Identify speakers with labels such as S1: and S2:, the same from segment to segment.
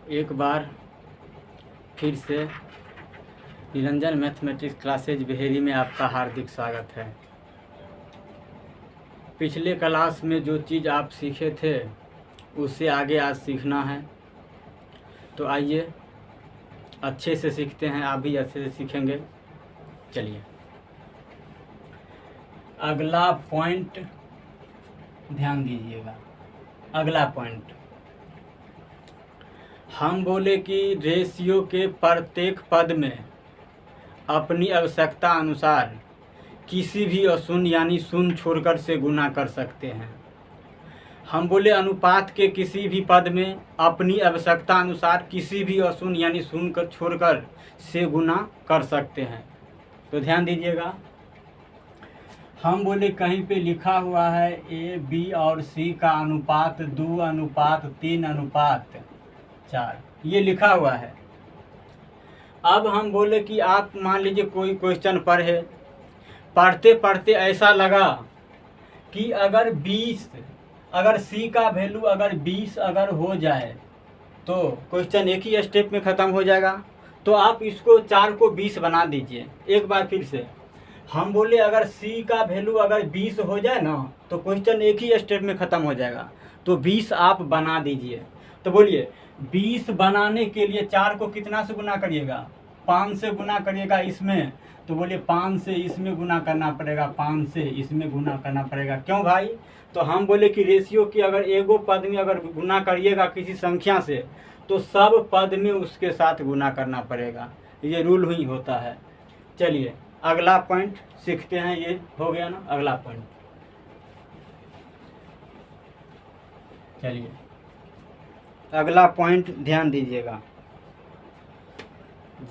S1: एक बार फिर से निरंजन मैथमेटिक्स क्लासेज बिहेरी में आपका हार्दिक स्वागत है। पिछले क्लास में जो चीज़ आप सीखे थे उससे आगे आज सीखना है, तो आइए अच्छे से सीखते हैं। आप भी अच्छे से सीखेंगे। चलिए अगला पॉइंट ध्यान दीजिएगा। अगला पॉइंट हम बोले कि रेशियो के प्रत्येक पद में अपनी आवश्यकता अनुसार किसी भी अशून्य यानी शून्य छोड़कर से गुना कर सकते हैं। हम बोले अनुपात के किसी भी पद में अपनी आवश्यकता अनुसार किसी भी अशून्य यानी शून्य कर छोड़कर से गुना कर सकते हैं। तो ध्यान दीजिएगा, हम बोले कहीं पे लिखा हुआ है ए बी और सी का अनुपात 2:3:4, ये लिखा हुआ है। अब हम बोले कि आप मान लीजिए कोई क्वेश्चन पढ़ते पढ़ते ऐसा लगा कि अगर सी का वैल्यू अगर 20 अगर हो जाए तो क्वेश्चन एक ही स्टेप में ख़त्म हो जाएगा। तो आप इसको 4 को 20 बना दीजिए। एक बार फिर से हम बोले अगर सी का वैल्यू अगर 20 हो जाए ना तो क्वेश्चन एक ही स्टेप में ख़त्म हो जाएगा। तो 20 आप बना दीजिए। तो बोलिए 20 बनाने के लिए 4 को कितना से गुना करिएगा? 5 से गुना करिएगा इसमें। तो बोलिए 5 से इसमें गुना करना पड़ेगा, 5 से इसमें गुना करना पड़ेगा। क्यों भाई? तो हम बोले कि रेशियो की अगर एगो पद में अगर गुना करिएगा किसी संख्या से तो सब पद में उसके साथ गुना करना पड़ेगा। ये रूल ही होता है। चलिए अगला पॉइंट सीखते हैं। ये हो गया ना अगला पॉइंट। चलिए अगला पॉइंट ध्यान दीजिएगा।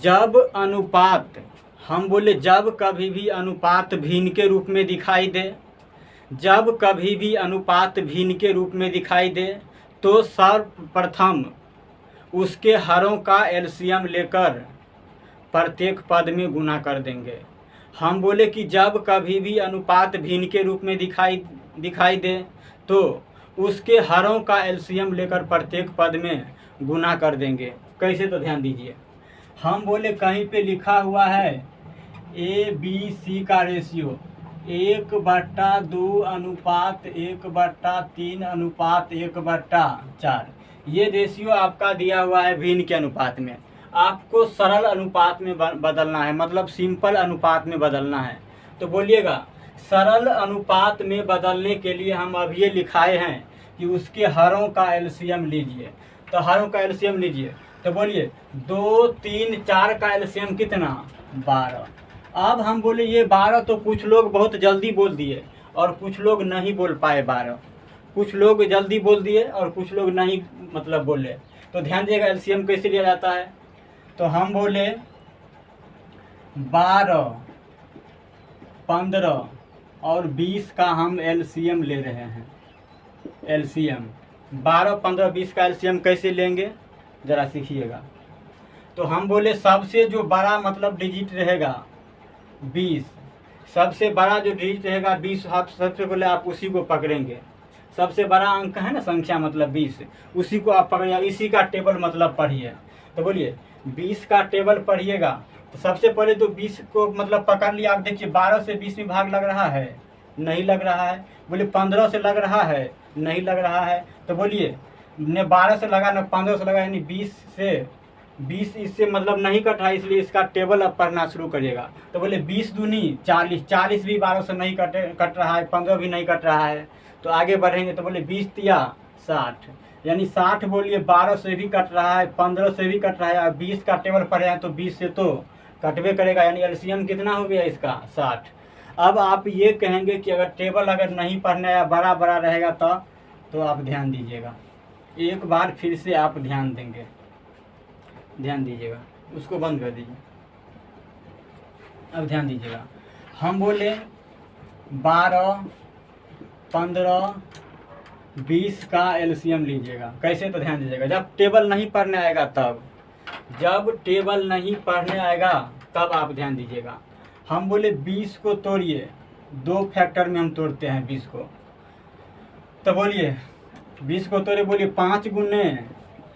S1: जब अनुपात हम बोले जब कभी भी अनुपात भिन्न के रूप में दिखाई दे, जब कभी भी अनुपात भिन्न के रूप में दिखाई दे तो सर्वप्रथम उसके हरों का एलसीएम लेकर प्रत्येक पद में गुना कर देंगे। हम बोले कि जब कभी भी अनुपात भिन्न के रूप में दिखाई दे तो उसके हरों का एलसीएम लेकर प्रत्येक पद में गुना कर देंगे। कैसे? तो ध्यान दीजिए, हम बोले कहीं पे लिखा हुआ है ए बी सी का रेशियो 1/2:1/3:1/4। ये रेशियो आपका दिया हुआ है भिन्न के अनुपात में। आपको सरल अनुपात में बदलना है, मतलब सिंपल अनुपात में बदलना है। तो बोलिएगा सरल अनुपात में बदलने के लिए हम अब ये लिखाए हैं कि उसके हरों का एलसीएम लीजिए। तो हरों का एलसीएम लीजिए। तो बोलिए 2, 3, 4 का एलसीएम कितना? 12। अब हम बोले ये 12 तो कुछ लोग बहुत जल्दी बोल दिए और कुछ लोग नहीं बोल पाए 12। कुछ लोग जल्दी बोल दिए और कुछ लोग नहीं मतलब बोले। तो ध्यान दीजिएगा एलसीएम कैसे लिया जाता है। तो हम बोले 12, 15 और 20 का हम एलसीएम ले रहे हैं। एलसीएम 12, 15, 20 का एलसीएम कैसे लेंगे ज़रा सीखिएगा। तो हम बोले सबसे जो बड़ा मतलब डिजिट रहेगा 20, सबसे बड़ा जो डिजिट रहेगा 20, आप सबसे पहले आप उसी को पकड़ेंगे। सबसे बड़ा अंक है ना संख्या मतलब 20, उसी को आप पकड़िए। इसी का टेबल मतलब पढ़िए। तो बोलिए 20 का टेबल पढ़िएगा। तो सबसे पहले तो 20 को मतलब पकड़ लिया। आप देखिए 12 से 20 में भाग लग रहा है? नहीं लग रहा है। बोलिए 15 से लग रहा है? नहीं लग रहा है। तो बोलिए न 12 से लगा न 15 से लगा, यानी 20 इससे मतलब नहीं कट रहा है, इसलिए इसका टेबल अब पढ़ना शुरू करिएगा। तो बोले 20 दूनी 40, 40 भी 12 से नहीं कट रहा है, 15 भी नहीं कट रहा है। तो आगे बढ़ेंगे तो बोले 20 तिया 60, यानी 60 बोलिए 12 से भी कट रहा है, 15 से भी कट रहा है। और 20 का टेबल पढ़े हैं तो 20 से तो कटवे करेगा, यानी एलसीएम कितना हो गया इसका? 60। अब आप ये कहेंगे कि अगर टेबल अगर नहीं पढ़ना या बड़ा बड़ा रहेगा तो आप ध्यान दीजिएगा। एक बार फिर से आप ध्यान देंगे, ध्यान दीजिएगा। उसको बंद कर दीजिए। अब ध्यान दीजिएगा, हम बोले 12, 15, 20 का एलसीएम लीजिएगा। कैसे? तो ध्यान दीजिएगा, जब टेबल नहीं पढ़ने आएगा तब, जब टेबल नहीं पढ़ने आएगा तब आप ध्यान दीजिएगा। हम बोले 20 को तोड़िए, 2 फैक्टर में हम तोड़ते हैं 20 को। तो बोलिए 20 को तोड़े, बोलिए 5 गुने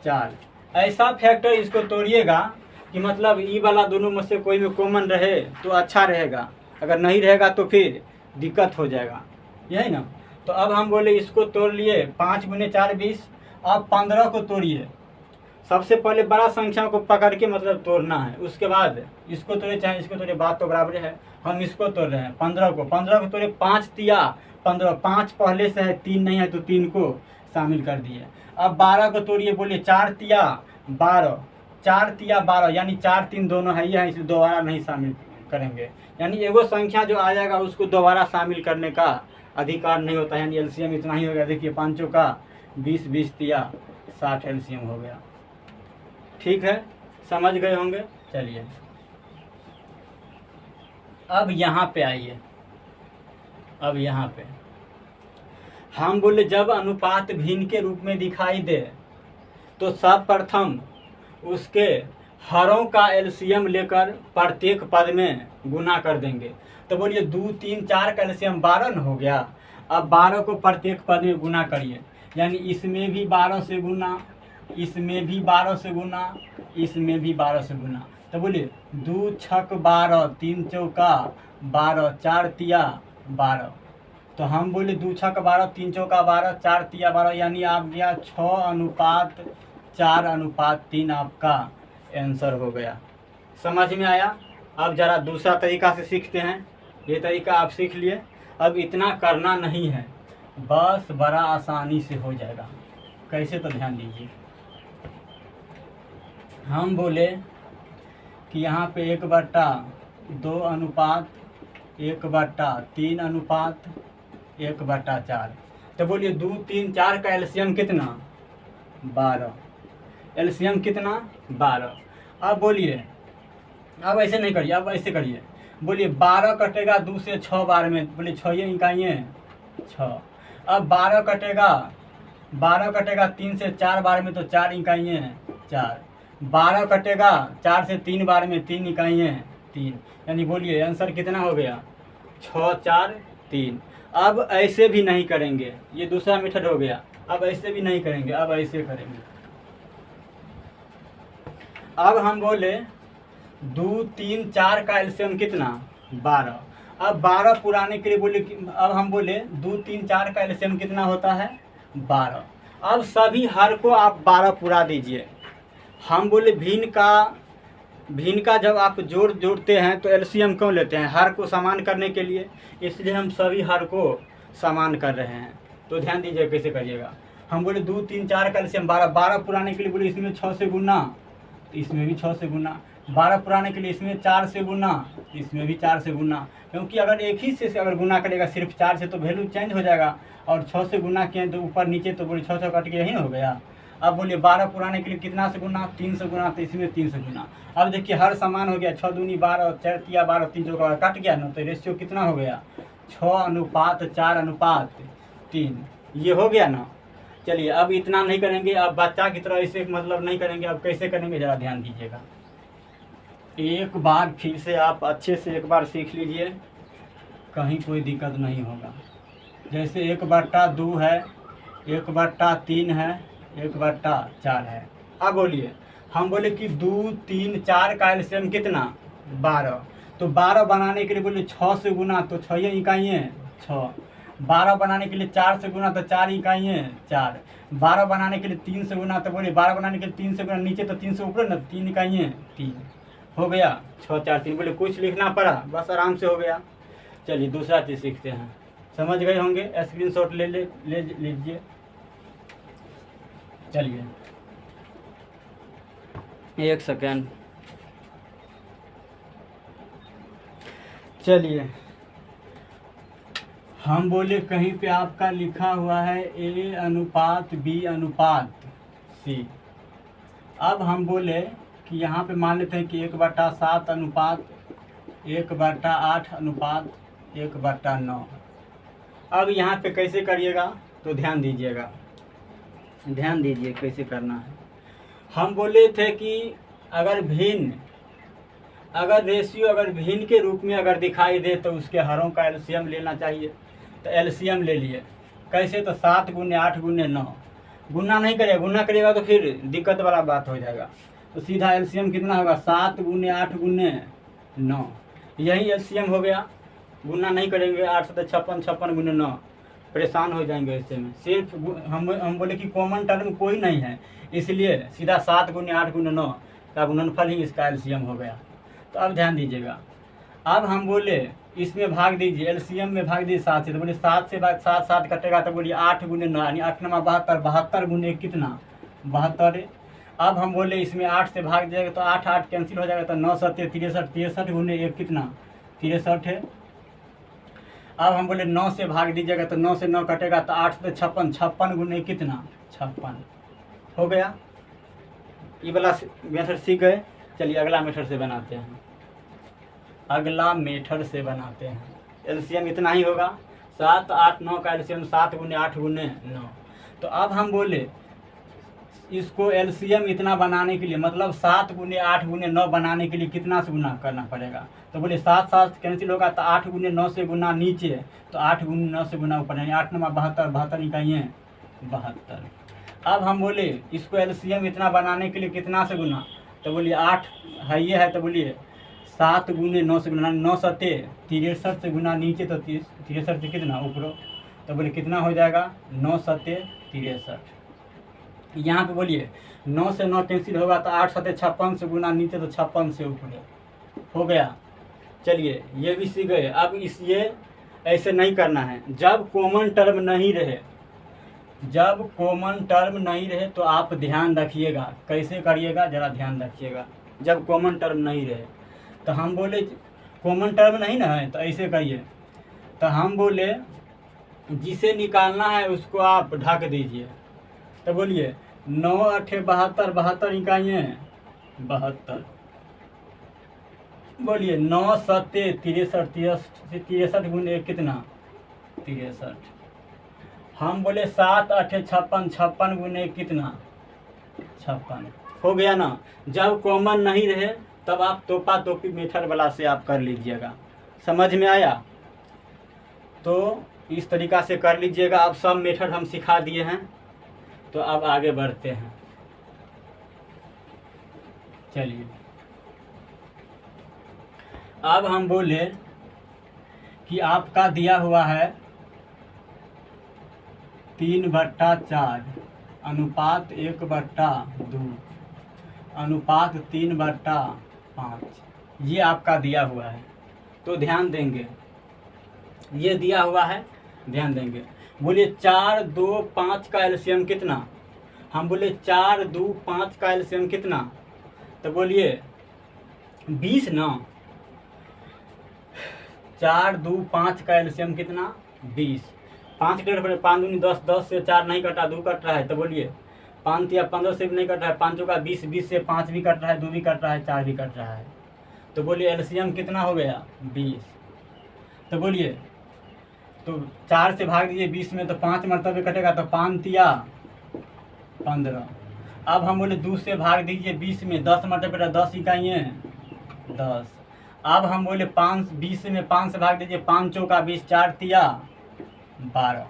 S1: 4, ऐसा फैक्टर इसको तोड़िएगा कि मतलब ई वाला दोनों में से कोई भी कॉमन रहे तो अच्छा रहेगा, अगर नहीं रहेगा तो फिर दिक्कत हो जाएगा, यही ना। तो अब हम बोले इसको तोड़ लिए, 5 गुने 4 20। अब 15 को तोड़िए। सबसे पहले बड़ा संख्या को पकड़ के मतलब तोड़ना है, उसके बाद इसको तोड़े चाहे इसको तोड़े, बात तो बराबर है। हम इसको तोड़ रहे हैं 15 को तोड़े, 5 तिया 15, 5 पहले से है, 3 नहीं है तो 3 को शामिल कर दिए। अब 12 को तोड़िए, बोलिए 4 तिया 12, 4 तिया 12, यानी 4 3 दोनों है, ये है, इसलिए दोबारा नहीं शामिल करेंगे। यानी एगो संख्या जो आ जाएगा उसको दोबारा शामिल करने का अधिकार नहीं होता है, यानी एलसीएम इतना ही हो गया। देखिए 5 का 20, 20 तिया 60 एलसीएम हो गया। ठीक है, समझ गए होंगे। चलिए अब यहाँ पे आइए। अब यहाँ पे हम बोले जब अनुपात भिन्न के रूप में दिखाई दे तो सर्वप्रथम उसके हरों का एलसीएम लेकर प्रत्येक पद में गुना कर देंगे। तो बोलिए 2 3 4 का एलसीएम 12 न हो गया। अब 12 को प्रत्येक पद में गुना करिए, यानी इसमें भी 12 से गुना, इसमें भी 12 से गुना, इसमें भी 12 से गुना। तो बोलिए 2 छक 12, 3 चौका 12, 4 तिया 12। तो हम बोले 2 छक 12, 3 चौका 12, 4 तिया 12, यानी आप गया 6:4:3 आपका आंसर हो गया। समझ में आया। अब ज़रा दूसरा तरीका से सीखते हैं। ये तरीका आप सीख लिए, अब इतना करना नहीं है, बस बड़ा आसानी से हो जाएगा। कैसे, तो ध्यान दीजिए। हम बोले कि यहाँ पे 1/2:1/3:1/4। तो बोलिए 2 3 4 का एलसीएम कितना, 12। एलसीएम कितना, 12। अब बोलिए, अब ऐसे नहीं करिए, अब ऐसे करिए। बोलिए 12 कटेगा 2 से 6 बार में, बोलिए 6 इकाइयाँ 6। अब 12 कटेगा 3 से 4 बार में, तो 4 इकाइयाँ 4। 12 कटेगा 4 से 3 बार में, 3 इकाइयाँ 3। यानी बोलिए आंसर कितना हो गया, 6 4 3। अब ऐसे भी नहीं करेंगे, ये दूसरा मेथड हो गया। अब ऐसे भी नहीं करेंगे, अब ऐसे करेंगे। अब हम बोले 2 3 4 का एलसीएम कितना, 12। अब 12 पुराने के लिए बोले अब हम बोले 2 3 4 का एलसीएम कितना होता है, 12। अब सभी हर को आप 12 पुरा दीजिए। हम बोले भिन्न का जब आप जोड़ते हैं तो एलसीएम क्यों लेते हैं, हर को समान करने के लिए, इसलिए हम सभी हर को समान कर रहे हैं। तो ध्यान दीजिए कैसे करिएगा। हम बोले 2 3 4 का एलसीएम 12, 12 पुराने के लिए बोले इसमें 6 से गुना, तो इसमें भी 6 से गुना। 12 पुराने के लिए इसमें 4 से गुना, इसमें भी 4 से गुना। क्योंकि अगर एक ही से अगर गुना करेगा सिर्फ 4 से तो वैल्यू चेंज हो जाएगा, और 6 से गुना किए तो ऊपर नीचे तो बोले 6 कट के यही हो गया। अब बोलिए 12 पुराने के लिए कितना से गुना, 3 से गुना, तो इसमें 3 से गुना। अब देखिए हर समान हो गया, 6 दूनी 12, 4 तिया 12, 3 चौका कट गया ना, तो रेशियो कितना हो गया, 6:4:3। ये हो गया ना। चलिए अब इतना नहीं करेंगे, अब बच्चा की तरह ऐसे मतलब नहीं करेंगे। अब कैसे करेंगे जरा ध्यान दीजिएगा। एक बार फिर से आप अच्छे से एक बार सीख लीजिए, कहीं कोई दिक्कत नहीं होगा। जैसे 1/2 है, 1/3 है, 1/4 है। अब बोलिए, हम बोले कि 2 3 4 का एलसीएम कितना, 12। तो 12 बनाने के लिए बोले 6 से गुना, तो 6 इकाइयाँ 6। 12 बनाने के लिए 4 से गुना, तो 4 इकाइयाँ 4। 12 बनाने के लिए 3 से गुना, तो बोलिए 12 बनाने के लिए 3 से गुना, नीचे तो 3 से ऊपर ना, 3 इकाइयाँ 3 हो गया, 6 4 3। बोले कुछ लिखना पड़ा, बस आराम से हो गया। चलिए दूसरा चीज़ सीखते हैं। समझ गए होंगे, स्क्रीनशॉट ले लीजिए। चलिए एक सेकेंड। चलिए हम बोले कहीं पे आपका लिखा हुआ है A/B/C। अब हम बोले कि यहाँ पे मान लेते हैं कि 1/7:1/8:1/9। अब यहाँ पे कैसे करिएगा, तो ध्यान दीजिएगा, ध्यान दीजिए कैसे करना है। हम बोले थे कि अगर रेशियो अगर भिन्न के रूप में अगर दिखाई दे तो उसके हरों का एलसीएम लेना चाहिए। तो एलसीएम ले लिए, कैसे, तो 7 × 8 × 9। गुना नहीं करेगा, गुना करेगा तो फिर दिक्कत वाला बात हो जाएगा। तो सीधा एलसीएम कितना होगा, 7 गुने 8 गुने 9, यही एलसीएम हो गया। गुना नहीं करेंगे, 8 से 56, 56 गुने 9, परेशान हो जाएंगे ऐसे में। सिर्फ हम बोले कि कॉमन टर्म कोई नहीं है, इसलिए सीधा 7 गुने 8 गुने 9 का गुणनफल ही इसका एलसीएम हो गया। तो अब ध्यान दीजिएगा, अब हम बोले इसमें भाग दीजिए, एलसीएम में भाग दीजिए 7 से, तो बोलिए 7 से भाग 7, 7 कटेगा तो बोलिए 8 गुने 9 यानी 8 9 72, 72 गुने कितना 72। अब हम बोले इसमें 8 से भाग जाएगा तो 8 8 कैंसिल हो जाएगा, तो 9 7 63, 63 गुने 1 कितना 63 है। अब हम बोले 9 से भाग दीजिएगा तो 9 से 9 कटेगा तो 8 से 56, 56 गुने कितना 56 हो गया। ये वाला मेथड सीख गए। चलिए अगला मेथड से बनाते हैं, अगला मेथड से बनाते हैं। एलसीएम इतना ही होगा, 7 8 9 का एलसीएम 7 गुने 8 गुने 9। तो अब हम बोले इसको एलसीएम इतना बनाने के लिए, मतलब 7 गुने 8 गुने 9 बनाने के लिए कितना से गुना करना पड़ेगा, तो बोले 7 7 कैंसिल होगा तो 8 गुने 9 से गुना नीचे, तो 8 गुने 9 से गुना ऊपर, यानी 8 9 72, 72 इकाइयाँ 72। अब हम बोले इसको एलसीएम इतना बनाने के लिए कितना से गुना, तो बोलिए 8 है ये है, तो बोलिए 7 गुने 9 से गुना, 9 7 63 से गुना नीचे, तो 63 से कितना ऊपर, तो बोलिए कितना हो जाएगा 9 7 63। यहाँ पे बोलिए 9 से 9 कैंसिल होगा तो 8 7 56 से गुना नीचे, तो 56 से ऊपर हो गया। चलिए ये भी सीख गए। अब इस ये ऐसे नहीं करना है, जब कॉमन टर्म नहीं रहे, जब कॉमन टर्म नहीं रहे तो आप ध्यान रखिएगा, कैसे करिएगा जरा ध्यान रखिएगा। जब कॉमन टर्म नहीं रहे तो हम बोले कॉमन टर्म नहीं ना है तो ऐसे करिए, तो हम बोले जिसे निकालना है उसको आप ढक दीजिए, तो बोलिए 9 8 72, 72 इकाइयाँ 72, बोलिए 9 7 63, 63 गुने कितना 63। हम बोले 7 8 56, 56 गुने कितना 56 हो गया ना। जब कॉमन नहीं रहे तब आप तोपा तोपी मेथड वाला से आप कर लीजिएगा। समझ में आया? तो इस तरीक़ा से कर लीजिएगा। अब सब मेथड हम सिखा दिए हैं, तो अब आगे बढ़ते हैं। चलिए अब हम बोले कि आपका दिया हुआ है 3/4 अनुपात 1/2 अनुपात 3/5, ये आपका दिया हुआ है। तो ध्यान देंगे, ये दिया हुआ है, ध्यान देंगे। बोलिए 4 2 5 का एलसीएम कितना, हम बोले 4 2 5 का एलसीएम कितना, तो बोलिए 20 ना। 4 2 5 का एलसीएम कितना 20, 5 डेढ़ 5 दूनी 10, 10 से 4 नहीं कटा, 2 कट रहा है, तो बोलिए 5 या 15 से भी नहीं कट रहा है, 5 का 20, 20 से 5 भी कट रहा है, 2 भी कट रहा है, 4 भी कट रहा है, तो बोलिए एलसीएम कितना हो गया 20। तो बोलिए तो 4 से भाग दीजिए 20 में, तो 5 मरतबे कटेगा, तो 5 तिया 15। अब हम बोले 2 से भाग दीजिए 20 में, 10 मरतबे 10 इकाइयाँ 10। अब हम बोले 5 20 में 5 से भाग दीजिए, 5 चौका 20, 4 तिया 12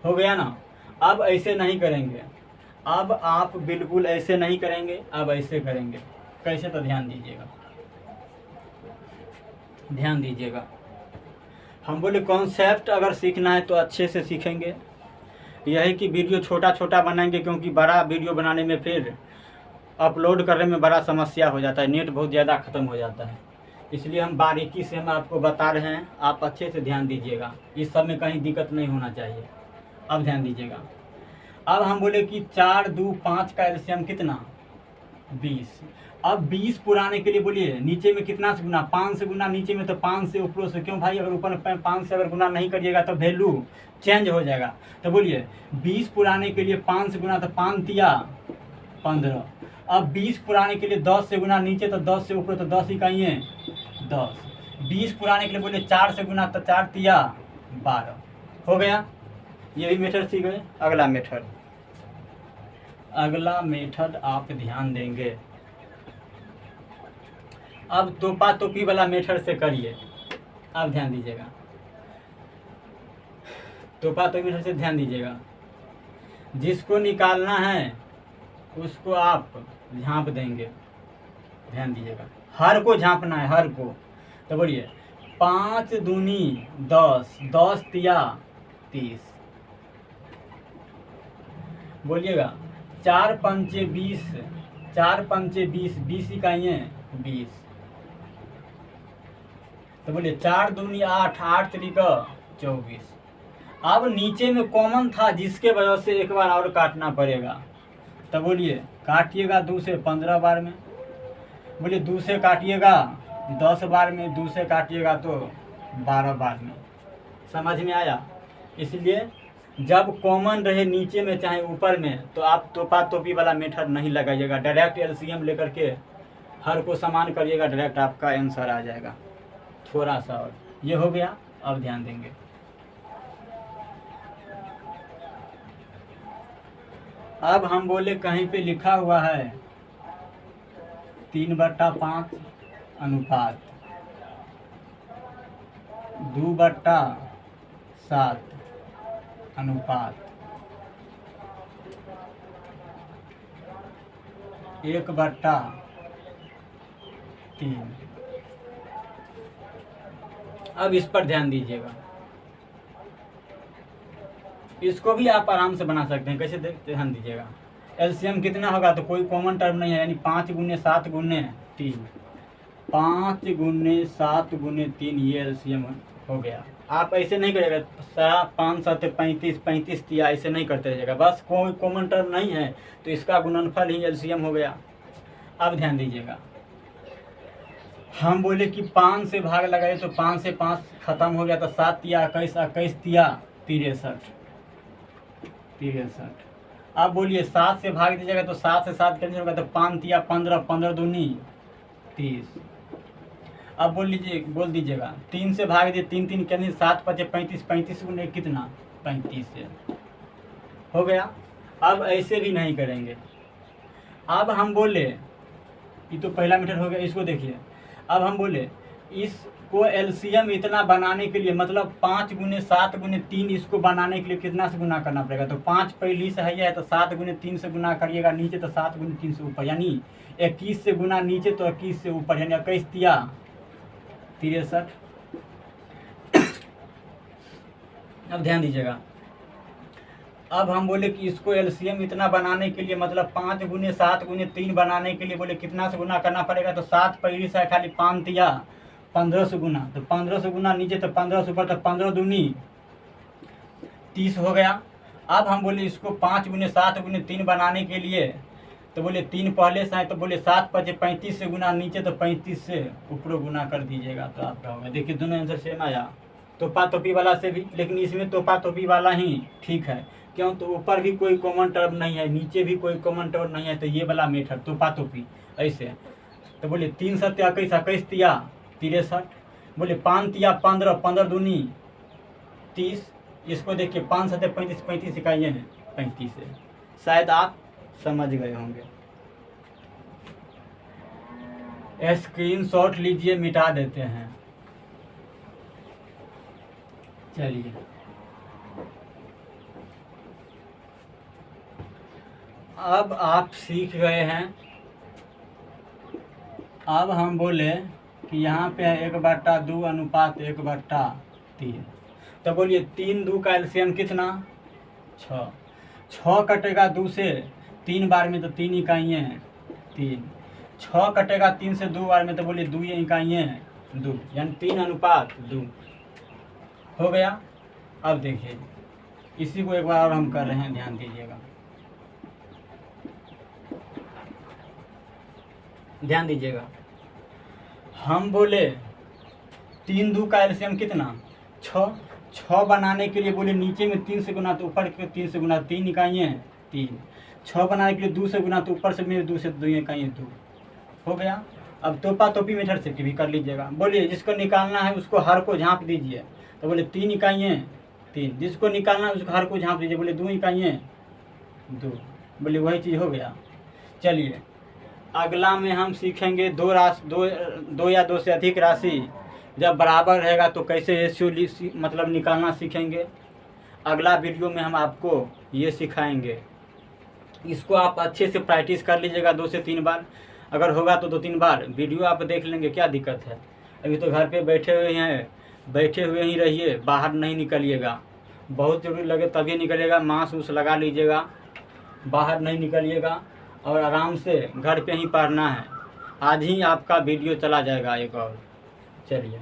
S1: हो गया ना। अब ऐसे नहीं करेंगे, अब आप बिल्कुल ऐसे नहीं करेंगे, अब ऐसे करेंगे। कैसे, तो ध्यान दीजिएगा, ध्यान दीजिएगा। हम बोले कॉन्सेप्ट अगर सीखना है तो अच्छे से सीखेंगे। यह है कि वीडियो छोटा छोटा बनाएंगे, क्योंकि बड़ा वीडियो बनाने में फिर अपलोड करने में बड़ा समस्या हो जाता है, नेट बहुत ज़्यादा ख़त्म हो जाता है। इसलिए हम बारीकी से हम आपको बता रहे हैं, आप अच्छे से ध्यान दीजिएगा, इस सब में कहीं दिक्कत नहीं होना चाहिए। अब ध्यान दीजिएगा। अब हम बोले कि 4 2 5 का एलसीएम कितना 20। अब 20 पुराने के लिए बोलिए नीचे में कितना से गुना, 5 से गुना नीचे में, तो 5 से ऊपर से। क्यों भाई, अगर ऊपर 5 से अगर गुना नहीं करिएगा तो वैल्यू चेंज हो जाएगा। तो बोलिए 20 पुराने के लिए 5 से गुना, तो 5 तिया 15। अब 20 पुराने के लिए 10 से गुना नीचे, तो 10 से ऊपर, तो 10 इकाइयाँ 10। 20 पुराने के लिए बोलिए 4 से गुना, तो 4 तिया 12 हो गया। ये भी मेथड सीख गए। अगला मेथड, अगला मेथड आप ध्यान देंगे। अब तोपा तोपी वाला मेथड से करिए। अब ध्यान दीजिएगा, तोपा तोपी मेथड से ध्यान दीजिएगा। जिसको निकालना है उसको आप झांप देंगे। ध्यान दीजिएगा, हर को झांपना है, हर को। तो बोलिए 5 दूनी 10, 10 तिया 30। बोलिएगा 4 पंचे 20, 4 पंचे 20, 20 इकाइयाँ 20। तो बोलिए 4 दूनी 8, 8 तरीका 24। अब नीचे में कॉमन था जिसके वजह से एक बार और काटना पड़ेगा। तो बोलिए काटिएगा 2 से 15 बार में, बोलिए 2 से काटिएगा 10 बार में, 2 से काटिएगा तो 12 बार में। समझ में आया? इसलिए जब कॉमन रहे नीचे में चाहे ऊपर में, तो आप तोपा तोपी वाला मेथड नहीं लगाइएगा। डायरेक्ट एलसीएम लेकर के हर को समान करिएगा, डायरेक्ट आपका आंसर आ जाएगा। थोड़ा सा और ये हो गया। अब ध्यान देंगे, अब हम बोले कहीं पे लिखा हुआ है 3/5 अनुपात 2/7 अनुपात 1/3। अब इस पर ध्यान दीजिएगा, इसको भी आप आराम से बना सकते हैं। कैसे ध्यान दीजिएगा, एलसीएम कितना होगा तो कोई कॉमन टर्म नहीं है, यानी 5 गुने 7 गुने 3, 5 गुने 7 गुने 3 ये एलसीएम हो गया। आप ऐसे नहीं करिएगा 5 7 35, 35 तिया ऐसे नहीं करते रहिएगा। बस कोई कॉमन टर्म नहीं है तो इसका गुणनफल ही एलसीएम हो गया। अब ध्यान दीजिएगा, हम बोले कि 5 से भाग लगाए तो 5 से 5 खत्म हो गया, तो 7 तिया 21, 21 तिया 63। अब बोलिए 7 से भाग दीजिएगा तो 7 से 7 कैंसिल होगा, तो 5 तिया 15, 15 दूनी 30। अब बोल दीजिएगा 3 से भाग दिए, 3 3 कैंसिल, 7 5 35, 35 गुने कितना 35 से हो गया। अब ऐसे भी नहीं करेंगे। अब हम बोले ये तो पहला मीटर हो गया, इसको देखिए। अब हम बोले इसको एलसीएम इतना बनाने के लिए, मतलब 5 गुने 7 गुने 3 इसको बनाने के लिए कितना से गुना करना पड़ेगा, तो 5 पहली से है तो 7 गुने 3 से गुना करिएगा नीचे, तो 7 गुने 3 से ऊपर, यानी 21 से गुना नीचे तो 21 से ऊपर, यानी 21 तिया 63। अब ध्यान दीजिएगा, अब हम बोले कि इसको एलसीएम इतना बनाने के लिए, मतलब 5 गुने 7 गुने 3 बनाने के लिए बोले कितना से गुना करना पड़ेगा, तो 7 पहली से खाली 5 तिया 15 से गुना, तो 15 से गुना नीचे तो 15 से ऊपर, तो 15 दूनी 30 हो गया। अब हम बोले इसको 5 गुने 7 गुने 3 बनाने के लिए, तो बोले 3 पहले से है, तो बोले 7 5 35 से गुना नीचे, तो 35 से ऊपर गुना कर दीजिएगा तो आपका होगा। देखिए दोनों आंसर सेम आया, तोपा तोपी वाला से भी, लेकिन इसमें तोपा तोपी वाला ही ठीक है। क्यों? तो ऊपर भी कोई कॉमन टर्म नहीं है, नीचे भी कोई कॉमन टर्म नहीं है, तो ये वाला मेथड तोपा तोपी ऐसे। तो बोले 3 7 21, 21 तिया 63, बोले 5 तिया 15, 15 दूनी 30। इसको देखिए 5 7 35, 35 इकाइयाँ हैं 35 है। शायद आप समझ गए होंगे। स्क्रीनशॉट लीजिए, मिटा देते हैं। चलिए अब आप सीख गए हैं। अब हम बोले कि यहाँ पे है 1/2 अनुपात 1/3। तो बोलिए 3 2 का एलसीएम कितना 6, 6 कटेगा 2 से 3 बार में, तो 3 इकाइयाँ हैं 3, 6 कटेगा 3 से 2 बार में, तो बोलिए 2 इकाइयाँ हैं 2, यानी 3/2 हो गया। अब देखिए इसी को एक बार और हम कर रहे हैं, ध्यान दीजिएगा, ध्यान दीजिएगा। हम बोले 3 2 का एलसीएम कितना 6, 6 बनाने के लिए बोले नीचे में 3 से गुना तो ऊपर के 3 से गुना, 3 इकाइयाँ 3, 6 बनाने के लिए 2 से गुना तो ऊपर से मेरे 2 से 2 इकाइयाँ 2 हो गया। अब तोपा तोपी मेथड से भी कर लीजिएगा। बोलिए जिसको निकालना है उसको हर को झाँप दीजिए, तो बोले 3 इकाइयाँ 3, जिसको निकालना है उसको हर को झाँप दीजिए, बोले 2 इकाइयाँ 2, बोले वही चीज़ हो गया। चलिए अगला में हम सीखेंगे दो या दो से अधिक राशि जब बराबर रहेगा तो कैसे रेशियो मतलब निकालना सीखेंगे। अगला वीडियो में हम आपको ये सिखाएंगे। इसको आप अच्छे से प्रैक्टिस कर लीजिएगा 2 से 3 बार, अगर होगा तो 2-3 बार वीडियो आप देख लेंगे, क्या दिक्कत है। अभी तो घर पे बैठे हुए हैं, बैठे हुए ही रहिए, बाहर नहीं निकलिएगा, बहुत ज़रूरी लगे तभी निकलिएगा, मास्क उस लगा लीजिएगा, बाहर नहीं निकलिएगा और आराम से घर पे ही पढ़ना है। आज ही आपका वीडियो चला जाएगा एक और। चलिए।